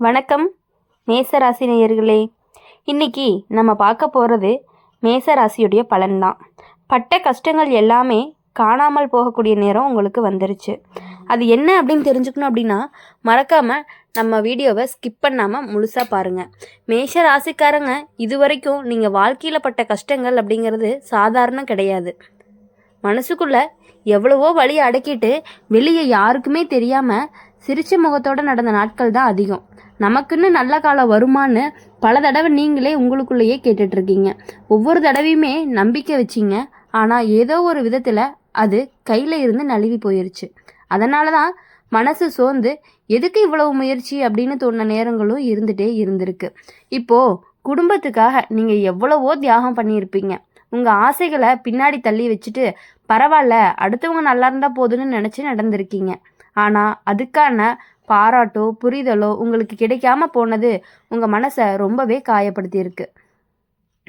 வணக்கம் மேசராசி நேயர்களே. இன்னைக்கு நம்ம பார்க்க போகிறது மேசராசியுடைய பலன்தான். பட்ட கஷ்டங்கள் எல்லாமே காணாமல் போகக்கூடிய நேரம் உங்களுக்கு வந்துருச்சு. அது என்ன அப்படின்னு தெரிஞ்சுக்கணும் அப்படின்னா மறக்காமல் நம்ம வீடியோவை ஸ்கிப் பண்ணாமல் முழுசாக பாருங்கள். மேஷ ராசிக்காரங்க இது வரைக்கும் நீங்கள் வாழ்க்கையில் பட்ட கஷ்டங்கள் அப்படிங்கிறது சாதாரணம் கிடையாது. மனசுக்குள்ளே எவ்வளவோ வழியை அடக்கிட்டு வெளியே யாருக்குமே தெரியாமல் சிரிச்ச முகத்தோடு நடந்த நாட்கள் தான் அதிகம். நமக்குன்னு நல்ல காலம் வருமானு பல தடவை நீங்களே உங்களுக்குள்ளேயே கேட்டுட்ருக்கீங்க. ஒவ்வொரு தடவையுமே நம்பிக்கை வச்சிங்க, ஆனால் ஏதோ ஒரு விதத்தில் அது கையில் இருந்து நழுவி போயிருச்சு. அதனால தான் மனசு சோர்ந்து எதுக்கு இவ்வளவு முயற்சி அப்படின்னு தோணுன நேரங்களும் இருந்துகிட்டே இருந்திருக்கு. இப்போது குடும்பத்துக்காக நீங்கள் எவ்வளவோ தியாகம் பண்ணியிருப்பீங்க. உங்கள் ஆசைகளை பின்னாடி தள்ளி வச்சுட்டு பரவாயில்ல அடுத்தவங்க நல்லா இருந்தால் போதுன்னு நினச்சி நடந்திருக்கீங்க. ஆனால் அதுக்கான பாராட்டோ புரிதலோ உங்களுக்கு கிடைக்காம போனது உங்கள் மனசை ரொம்பவே காயப்படுத்தியிருக்கு.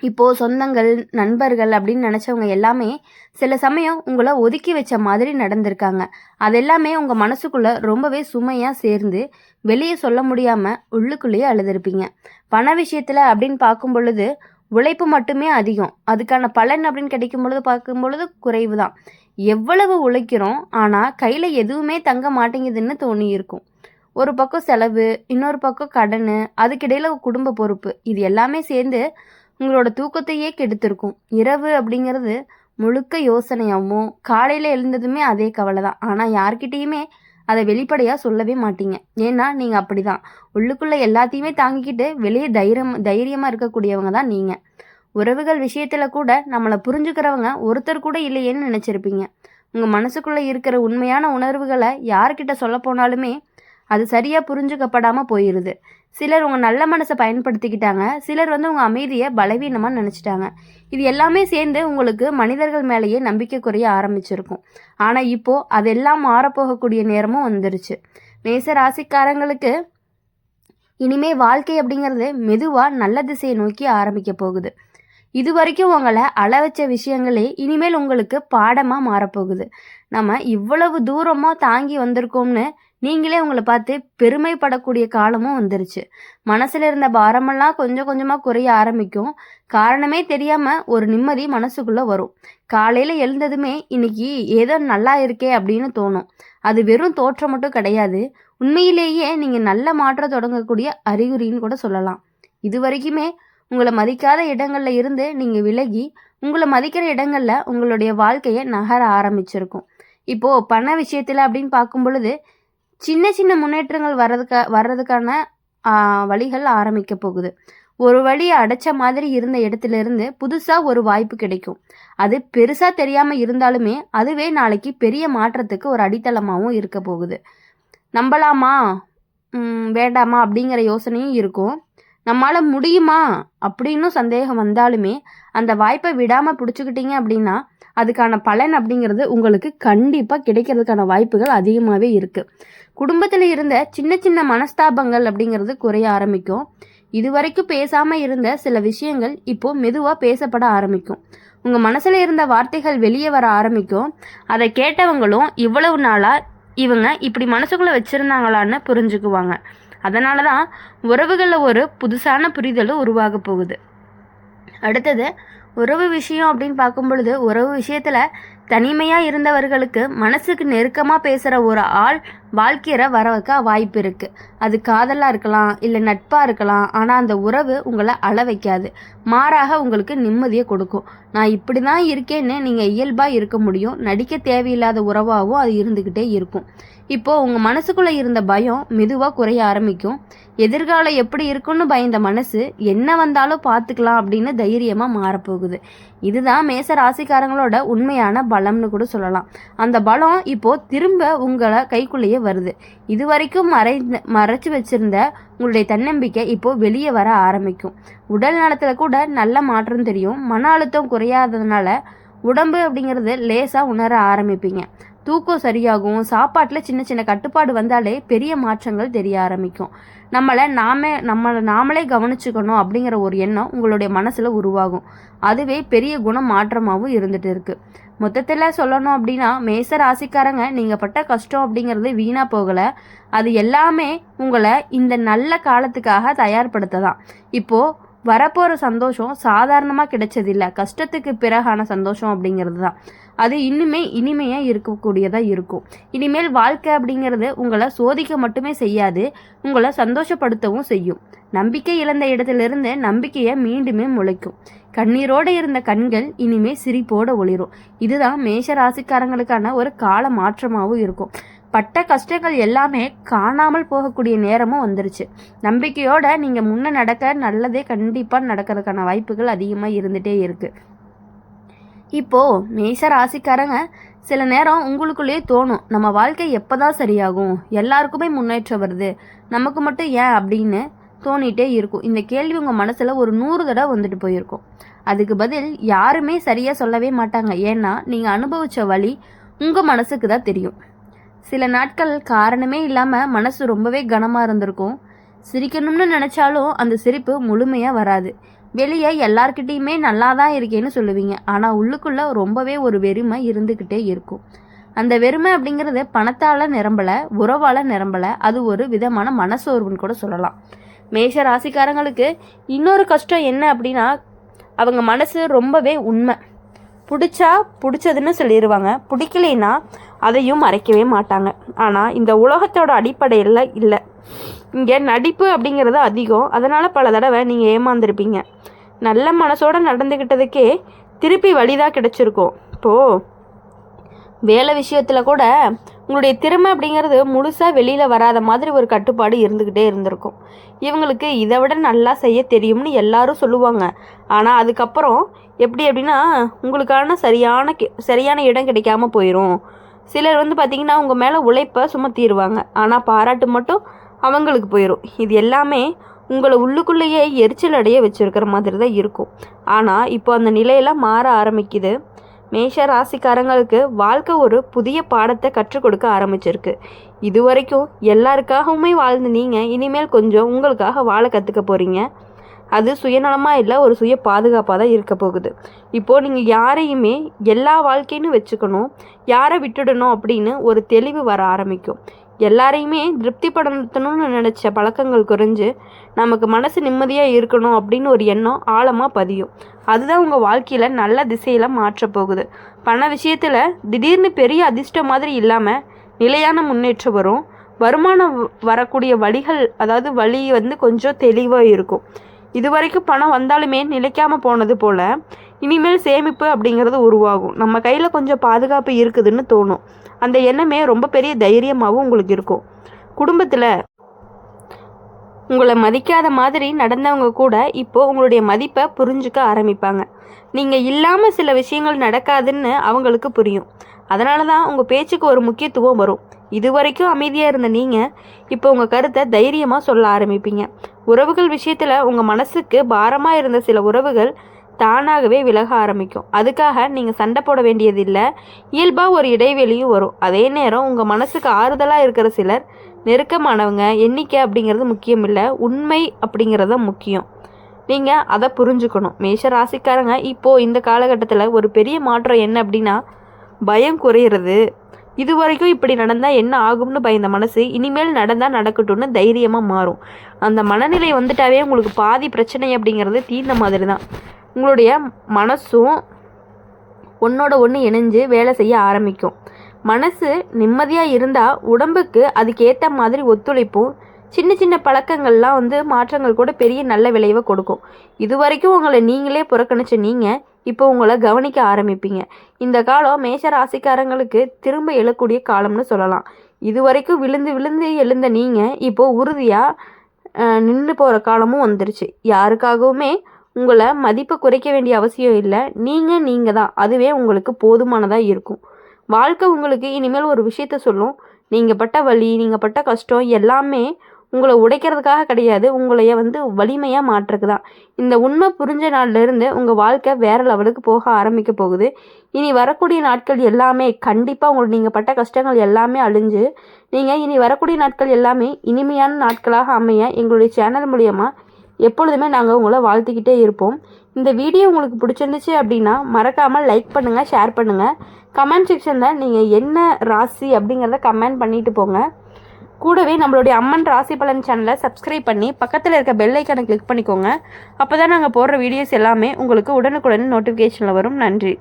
இப்போது சொந்தங்கள் நண்பர்கள் அப்படின்னு நினச்சவங்க எல்லாமே சில சமயம் உங்களை ஒதுக்கி வச்ச மாதிரி நடந்திருக்காங்க. அதெல்லாமே உங்கள் மனசுக்குள்ளே ரொம்பவே சுமையாக சேர்ந்து வெளியே சொல்ல முடியாமல் உள்ளுக்குள்ளேயே அழுதுருப்பீங்க. பண விஷயத்தில் அப்படின்னு பார்க்கும் பொழுது உழைப்பு மட்டுமே அதிகம், அதுக்கான பலன் அப்படின்னு கிடைக்கும் பொழுது பார்க்கும் பொழுது குறைவு தான். எவ்வளவு உழைக்கிறோம் ஆனால் கையில் எதுவுமே தங்க மாட்டேங்குதுன்னு தோணி இருக்கும். ஒரு பக்கம் செலவு, இன்னொரு பக்கம் கடன், அதுக்கிடையில் குடும்ப பொறுப்பு, இது எல்லாமே சேர்ந்து உங்களோட தூக்கத்தையே கெடுத்திருக்கும். இரவு அப்படிங்கிறது முழுக்க யோசனையாகவும் காலையில் எழுந்ததுமே அதே கவலை தான். ஆனால் யார்கிட்டையுமே அதை வெளிப்படையாக சொல்லவே மாட்டீங்க. ஏன்னா நீங்கள் அப்படி தான் உள்ளுக்குள்ளே எல்லாத்தையுமே தாங்கிக்கிட்டு வெளியே தைரியமாக இருக்கக்கூடியவங்க தான் நீங்கள். உறவுகள் விஷயத்தில் கூட நம்மளை புரிஞ்சுக்கிறவங்க ஒருத்தர் கூட இல்லையேன்னு நினச்சிருப்பீங்க. உங்கள் மனசுக்குள்ளே இருக்கிற உண்மையான உணர்வுகளை யார்கிட்ட சொல்ல போனாலுமே அது சரியாக புரிஞ்சுக்கப்படாமல் போயிடுது. சிலர் உங்கள் நல்ல மனசை பயன்படுத்திக்கிட்டாங்க, சிலர் உங்கள் அமைதியை பலவீனமாக நினச்சிட்டாங்க. இது எல்லாமே சேர்ந்து உங்களுக்கு மனிதர்கள் மேலேயே நம்பிக்கை குறைய ஆரம்பிச்சிருக்கும். ஆனால் இப்போது அதெல்லாம் மாறப்போகக்கூடிய நேரமும் வந்துருச்சு. மேச ராசிக்காரங்களுக்கு இனிமே வாழ்க்கை அப்படிங்கிறது மெதுவாக நல்ல திசையை நோக்கி ஆரம்பிக்க போகுது. இது வரைக்கும் உங்களை அள வச்ச விஷயங்களே இனிமேல் உங்களுக்கு பாடமாக மாறப்போகுது. நம்ம இவ்வளவு தூரமாக தாங்கி வந்திருக்கோம்னு நீங்களே உங்களை பார்த்து பெருமைப்படக்கூடிய காலமும் வந்துருச்சு. மனசில் இருந்த பாரமெல்லாம் கொஞ்சம் கொஞ்சமாக குறைய ஆரம்பிக்கும். காரணமே தெரியாமல் ஒரு நிம்மதி மனசுக்குள்ளே வரும். காலையில் எழுந்ததுமே இன்னைக்கு ஏதோ நல்லா இருக்கே அப்படின்னு தோணும். அது வெறும் தோற்றம் மட்டும் கிடையாது, உண்மையிலேயே நீங்கள் நல்ல மாற்றம் தொடங்கக்கூடிய அறிகுறின்னு கூட சொல்லலாம். இது வரைக்குமே உங்களை மதிக்காத இடங்களில் இருந்து நீங்கள் விலகி உங்களை மதிக்கிற இடங்களில் உங்களுடைய வாழ்க்கையை நகர ஆரம்பிச்சிருக்கும். இப்போது பண விஷயத்தில் அப்படின்னு பார்க்கும் பொழுது சின்ன சின்ன முன்னேற்றங்கள் வர்றதுக்கான வழிகள் ஆரம்பிக்க போகுது. ஒரு வழியை அடைச்ச மாதிரி இருந்த இடத்துல இருந்து புதுசாக ஒரு வாய்ப்பு கிடைக்கும். அது பெருசாக தெரியாமல் இருந்தாலுமே அதுவே நாளைக்கு பெரிய மாற்றத்துக்கு ஒரு அடித்தளமாகவும் இருக்க போகுது. நம்பலாமா வேண்டாமா அப்படிங்கிற யோசனையும் இருக்கும். நம்மளால் முடியுமா அப்படின்னு சந்தேகம் வந்தாலுமே அந்த வாய்ப்பை விடாமல் பிடிச்சிக்கிட்டீங்க அப்படின்னா அதுக்கான பலன் அப்படிங்கிறது உங்களுக்கு கண்டிப்பாக கிடைக்கிறதுக்கான வாய்ப்புகள் அதிகமாகவே இருக்குது. குடும்பத்தில் இருந்த சின்ன சின்ன மனஸ்தாபங்கள் அப்படிங்கிறது குறைய ஆரம்பிக்கும். இது வரைக்கும் பேசாமல் இருந்த சில விஷயங்கள் இப்போது மெதுவாக பேசப்பட ஆரம்பிக்கும். உங்கள் மனசில் இருந்த வார்த்தைகள் வெளியே வர ஆரம்பிக்கும். அதை கேட்டவங்களும் இவ்வளவு நாளாக இவங்க இப்படி மனசுக்குள்ளே வச்சுருந்தாங்களான்னு புரிஞ்சுக்குவாங்க. அதனால தான் உறவுகளில் ஒரு புதுசான புரிதலும் உருவாக போகுது. அடுத்தது உறவு விஷயம் அப்படின்னு பார்க்கும் பொழுது உறவு விஷயத்தில் தனிமையாக இருந்தவர்களுக்கு மனசுக்கு நெருக்கமாக பேசுகிற ஒரு ஆள் வாழ்க்கையில் வர வைக்க வாய்ப்பு இருக்குது. அது காதலாக இருக்கலாம், இல்லை நட்பாக இருக்கலாம். ஆனால் அந்த உறவு உங்களை அள வைக்காது, மாறாக உங்களுக்கு நிம்மதியை கொடுக்கும். நான் இப்படி தான் இருக்கேன்னு நீங்கள் இயல்பாக இருக்க முடியும். நடிக்க தேவையில்லாத உறவாகவும் அது இருந்துக்கிட்டே இருக்கும். இப்போது உங்கள் மனசுக்குள்ளே இருந்த பயம் மெதுவாக குறைய ஆரம்பிக்கும். எதிர்காலம் எப்படி இருக்குன்னு பயந்த மனசு என்ன வந்தாலும் பார்த்துக்கலாம் அப்படின்னு தைரியமாக மாறப்போகுது. இதுதான் மேச ராசிக்காரங்களோட உண்மையான பலம்னு கூட சொல்லலாம். அந்த பலம் இப்போது திரும்ப உங்களை கைக்குள்ளேயே வருது. இது வரைக்கும் மறைச்சு வச்சிருந்த உங்களுடைய தன்னம்பிக்கை இப்போது வெளியே வர ஆரம்பிக்கும். உடல் நலத்தில் கூட நல்ல மாற்றம் தெரியும். மன அழுத்தம் குறையாததுனால உடம்பு அப்படிங்கிறது லேசாக உணர ஆரம்பிப்பீங்க. தூக்கம் சரியாகும். சாப்பாட்டில் சின்ன சின்ன கட்டுப்பாடு வந்தாலே பெரிய மாற்றங்கள் தெரிய ஆரம்பிக்கும். நம்மளை நாமளே கவனிச்சுக்கணும் அப்படிங்கிற ஒரு எண்ணம் உங்களுடைய மனசில் உருவாகும். அதுவே பெரிய குணம் மாற்றமாகவும் இருந்துட்டு இருக்கு. மொத்தத்தில் சொல்லணும் அப்படின்னா, மேச ராசிக்காரங்க நீங்கள் பட்ட கஷ்டம் அப்படிங்கிறது வீணாக போகலை. அது எல்லாமே உங்களை இந்த நல்ல காலத்துக்காக தயார்படுத்ததான். இப்போது வரப்போகிற சந்தோஷம் சாதாரணமாக கிடைச்சதில்ல, கஷ்டத்துக்கு பிறகான சந்தோஷம் அப்படிங்கிறது தான். அது இன்னுமே இனிமையாக இருக்கக்கூடியதாக இருக்கும். இனிமேல் வாழ்க்கை அப்படிங்கிறது உங்களை சோதிக்க மட்டுமே செய்யாது, உங்களை சந்தோஷப்படுத்தவும் செய்யும். நம்பிக்கை இழந்த இடத்திலிருந்து நம்பிக்கையை மீண்டுமே முளைக்கும். கண்ணீரோடு இருந்த கண்கள் இனிமே சிரிப்போடு ஒளிரும். இதுதான் மேஷ ராசிக்காரங்களுக்கான ஒரு கால மாற்றமாகவும் இருக்கும். பட்ட கஷ்டங்கள் எல்லாமே காணாமல் போகக்கூடிய நேரமும் வந்துருச்சு. நம்பிக்கையோட நீங்கள் முன்ன நடக்க நல்லதே கண்டிப்பாக நடக்கிறதுக்கான வாய்ப்புகள் அதிகமாக இருந்துகிட்டே இருக்குது. இப்போது மேஷ ராசிக்காரங்க சில நேரம் உங்களுக்குள்ளேயே தோணும், நம்ம வாழ்க்கை எப்போ தான் சரியாகும், எல்லாருக்குமே முன்னேற்றம் வருது, நமக்கு மட்டும் ஏன் அப்படின்னு தோணிகிட்டே இருக்கும். இந்த கேள்வி உங்கள் மனசில் ஒரு 100 தடவை வந்துட்டு போயிருக்கும். அதுக்கு பதில் யாருமே சரியாக சொல்லவே மாட்டாங்க. ஏன்னா நீங்கள் அனுபவித்த வழி உங்கள் மனசுக்கு தான் தெரியும். சில நாட்கள் காரணமே இல்லாமல் மனசு ரொம்பவே கனமாக இருந்திருக்கும். சிரிக்கணும்னு நினச்சாலும் அந்த சிரிப்பு முழுமையாக வராது. வெளியே எல்லார்கிட்டையுமே நல்லா தான் இருக்கேன்னு சொல்லுவீங்க, ஆனால் உள்ளுக்குள்ளே ரொம்பவே ஒரு வெறுமை இருந்துக்கிட்டே இருக்கும். அந்த வெறுமை அப்படிங்கிறது பணத்தால் நிரம்பலை, உறவால் நிரம்பலை, அது ஒரு விதமான மனசோர்வுன்னு கூட சொல்லலாம். மேஷ ராசிக்காரங்களுக்கு இன்னொரு கஷ்டம் என்ன அப்படின்னா, அவங்க மனசு ரொம்பவே உண்மை. பிடிச்சா பிடிச்சதுன்னு சொல்லிடுவாங்க, பிடிக்கலைன்னா அதையும் மறைக்கவே மாட்டாங்க. ஆனால் இந்த உலகத்தோட அடிப்படையில் இல்லை, இங்கே நடிப்பு அப்படிங்கிறது அதிகம். அதனால் பல தடவை நீங்கள் ஏமாந்துருப்பீங்க. நல்ல மனசோடு நடந்துக்கிட்டதுக்கே திருப்பி வழிதான் கிடச்சிருக்கும். இப்போது வேலை விஷயத்தில் கூட உங்களுடைய திறமை அப்படிங்கிறது முழுசாக வெளியில் வராத மாதிரி ஒரு கட்டுப்பாடு இருந்துக்கிட்டே இருந்திருக்கும். இவங்களுக்கு இதை விட நல்லா செய்ய தெரியும்னு எல்லாரும் சொல்லுவாங்க. ஆனால் அதுக்கப்புறம் எப்படி அப்படின்னா, உங்களுக்கான சரியான இடம் கிடைக்காம போயிடும். சிலர் பார்த்திங்கன்னா உங்கள் மேலே உழைப்பை சுமத்திடுவாங்க, ஆனால் பாராட்டு மட்டும் அவங்களுக்கு போயிடும். இது எல்லாமே உங்களை உள்ளுக்குள்ளேயே எரிச்சல் அடைய வச்சுருக்கிற மாதிரி தான் இருக்கும். ஆனால் இப்போ அந்த நிலையெல்லாம் மாற ஆரம்பிக்குது. மேஷ ராசிக்காரங்களுக்கு வாழ்க்கை ஒரு புதிய பாடத்தை கற்றுக் கொடுக்க ஆரம்பிச்சிருக்கு. இது வரைக்கும் எல்லாருக்காகவுமே வாழ்ந்து நீங்கள் இனிமேல் கொஞ்சம் உங்களுக்காக வாழ கற்றுக்க போகிறீங்க. அது சுயநலமாக இல்லை, ஒரு சுய பாதுகாப்பாக தான் இருக்க போகுது. இப்போது நீங்கள் யாரையுமே எல்லா வாழ்க்கைன்னு வச்சுக்கணும், யாரை விட்டுடணும் அப்படின்னு ஒரு தெளிவு வர ஆரம்பிக்கும். எல்லாரையுமே திருப்திப்படுத்தணும்னு நினச்ச பழக்கங்கள் குறைஞ்சு நமக்கு மனசு நிம்மதியாக இருக்கணும் அப்படின்னு ஒரு எண்ணம் ஆழமாக பதியும். அதுதான் உங்கள் வாழ்க்கையில் நல்ல திசையில் மாற்றப்போகுது. பண விஷயத்தில் திடீர்னு பெரிய அதிர்ஷ்டம் மாதிரி இல்லாமல் நிலையான முன்னேற்றம் வரும். வருமானம் வரக்கூடிய வழிகள், அதாவது வழி கொஞ்சம் தெளிவாக இருக்கும். இது வரைக்கும் பணம் வந்தாலுமே நிலைக்காமல் போனது போல் இனிமேல் சேமிப்பு அப்படிங்கிறது உருவாகும். நம்ம கையில் கொஞ்சம் பாதுகாப்பு இருக்குதுன்னு தோணும். அந்த எண்ணமே ரொம்ப பெரிய தைரியமாகவும் உங்களுக்கு இருக்கும். குடும்பத்தில் உங்களை மதிக்காத மாதிரி நடந்தவங்க கூட இப்போது உங்களுடைய மதிப்பை புரிஞ்சுக்க ஆரம்பிப்பாங்க. நீங்கள் இல்லாமல் சில விஷயங்கள் நடக்காதுன்னு அவங்களுக்கு புரியும். அதனால தான் உங்கள் பேச்சுக்கு ஒரு முக்கியத்துவம் வரும். இது வரைக்கும் அமைதியாக இருந்த நீங்கள் இப்போ உங்கள் கருத்தை தைரியமாக சொல்ல ஆரம்பிப்பீங்க. உறவுகள் விஷயத்தில் உங்கள் மனசுக்கு பாரமாக இருந்த சில உறவுகள் தானாகவே விலக ஆரம்பிக்கும். அதுக்காக நீங்கள் சண்டை போட வேண்டியதில்லை, இயல்பாக ஒரு இடைவெளியும் வரும். அதே நேரம் உங்கள் மனசுக்கு ஆறுதலாக இருக்கிற சிலர் நெருக்கமானவங்க எண்ணிக்கை அப்படிங்கிறது முக்கியம் இல்லை, உண்மை அப்படிங்கிறது தான் முக்கியம். நீங்கள் அதை புரிஞ்சுக்கணும். மேஷ ராசிக்காரங்க இப்போது இந்த காலகட்டத்தில் ஒரு பெரிய மாற்றம் என்ன அப்படின்னா, பயம் குறையிறது. இது வரைக்கும் இப்படி நடந்தால் என்ன ஆகும்னு பயந்த மனசு இனிமேல் நடந்தால் நடக்கட்டும்னு தைரியமாக மாறும். அந்த மனநிலை வந்துட்டாவே உங்களுக்கு பாதி பிரச்சனை அப்படிங்கிறது தீர்ந்த மாதிரி தான். உங்களுடைய மனசும் ஒன்றோட ஒன்று இணைஞ்சு வேலை செய்ய ஆரம்பிக்கும். மனசு நிம்மதியாக இருந்தால் உடம்புக்கு அதுக்கேற்ற மாதிரி ஒத்துழைப்பும் சின்ன சின்ன பழக்கங்கள்லாம் மாற்றங்கள் கூட பெரிய நல்ல விளைவை கொடுக்கும். இது வரைக்கும் உங்களை நீங்களே புறக்கணிச்ச நீங்கள் இப்போ உங்களை கவனிக்க ஆரம்பிப்பீங்க. இந்த காலம் மேஷ ராசிக்காரங்களுக்கு திரும்ப எழக்கூடிய காலம்னு சொல்லலாம். இது வரைக்கும் விழுந்து விழுந்து எழுந்த நீங்கள் இப்போது உறுதியாக நின்று போகிற காலமும் வந்துருச்சு. யாருக்காகவுமே உங்களை மதிப்பை குறைக்க வேண்டிய அவசியம் இல்லை. நீங்கள் தான், அதுவே உங்களுக்கு போதுமானதாக இருக்கும். வாழ்க்கை உங்களுக்கு இனிமேல் ஒரு விஷயத்த சொல்லும். நீங்கள் பட்ட வலி, நீங்கள் பட்ட கஷ்டம் எல்லாமே உங்களை உடைக்கிறதுக்காக கிடையாது, உங்களைய வலிமையாக மாற்றுறதுக்கு தான். இந்த உண்மை புரிஞ்ச நாள்லேருந்து உங்கள் வாழ்க்கை வேறு லெவலுக்கு போக ஆரம்பிக்க போகுது. இனி வரக்கூடிய நாட்கள் எல்லாமே கண்டிப்பாக உங்களுக்கு நீங்கள் பட்ட கஷ்டங்கள் எல்லாமே அழிஞ்சு நீங்கள் இனி வரக்கூடிய நாட்கள் எல்லாமே இனிமையான நாட்களாக அமைய எங்களுடைய சேனல் மூலியமாக எப்பொழுதுமே நாங்கள் உங்களை வாழ்த்திக்கிட்டே இருப்போம். இந்த வீடியோ உங்களுக்கு பிடிச்சிருந்துச்சு அப்படின்னா மறக்காமல் லைக் பண்ணுங்கள், ஷேர் பண்ணுங்கள். கமெண்ட் செக்ஷனில் நீங்கள் என்ன ராசி அப்படிங்கிறத கமெண்ட் பண்ணிட்டு போங்க. கூடவே நம்மளுடைய அம்மன் ராசி பலன் சேனலை சப்ஸ்கிரைப் பண்ணி பக்கத்தில் இருக்க பெல் ஐக்கானை கிளிக் பண்ணிக்கோங்க. அப்போ தான் நாங்கள் போடுற வீடியோஸ் எல்லாமே உங்களுக்கு உடனுக்குடன் நோட்டிஃபிகேஷனில் வரும். நன்றி.